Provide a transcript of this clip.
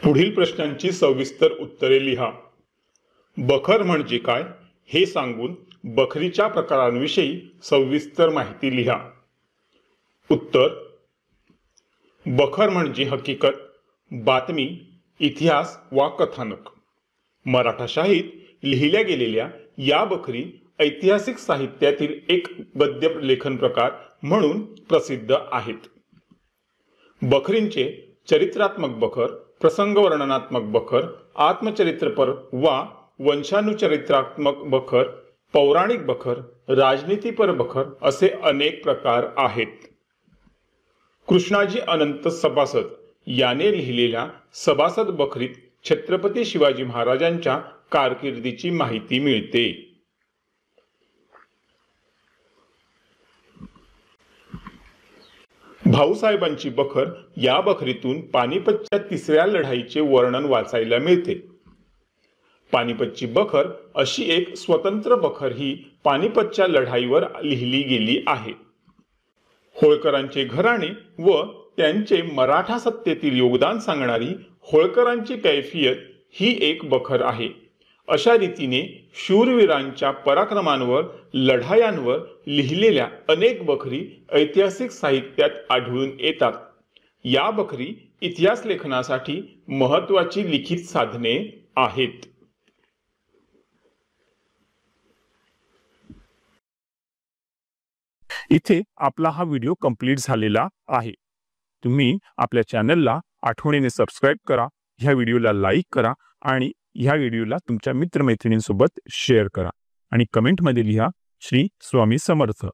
पुढील प्रश्नांची सविस्तर उत्तरे लिहा। बखर म्हणजे काय हे सांगून बखरीच्या प्रकारांविषयी सविस्तर माहिती लिहा। उत्तर: बखर म्हणजे हकीकत, बातमी, इतिहास वा कथानक। मराठा शाहीत लिहिल्या गेलेल्या या बखरी ऐतिहासिक साहित्यातील एक गद्य लेखन प्रकार म्हणून प्रसिद्ध आहेत। बखरींचे चरित्रात्मक बखर, प्रसंगवर्णनात्मक बखर, आत्मचरित्रपर वा वंशानुचरित्रात्मक बखर, पौराणिक बखर, राजनीतिपर बखर असे अनेक प्रकार आहेत। कृष्णाजी अनंत सभासद याने लिहिलेल्या सभासद बखरीत छत्रपती शिवाजी महाराजांच्या कारकिर्दीची माहिती मिळते। भाऊसाहेबांची बखर या बखरीतून पानिपतच्या तिसऱ्या लढाईचे वर्णन वाचायला मिळते। पानिपतची बखर अशी एक स्वतंत्र बखर ही पानिपतच्या लढाईवर लिहिली गेली आहे। होळकरांचे घराणे व त्यांचे मराठा सत्तेतील योगदान सांगणारी होळकरांची कैफियत ही एक बखर आहे। अशा रीतीने शूरवीरांच्या पराक्रमांवर, लढायांवर लिहिलेल्या अनेक बखरी ऐतिहासिक साहित्यात आढळून येतात। या बखरी इतिहास लेखनासाठी महत्त्वाची लिखित साधने आहेत। इथे आपला हा व्हिडिओ कंप्लीट झालेला आहे। तुम्ही आपल्या चॅनलला आठवणीने सबस्क्राइब करा, ह्या व्हिडिओला लाईक करा आणि ह्या व्हिडिओला तुमच्या मित्रमैत्रिणींसोबत शेअर करा आणि कमेंटमध्ये लिहा श्री स्वामी समर्थ।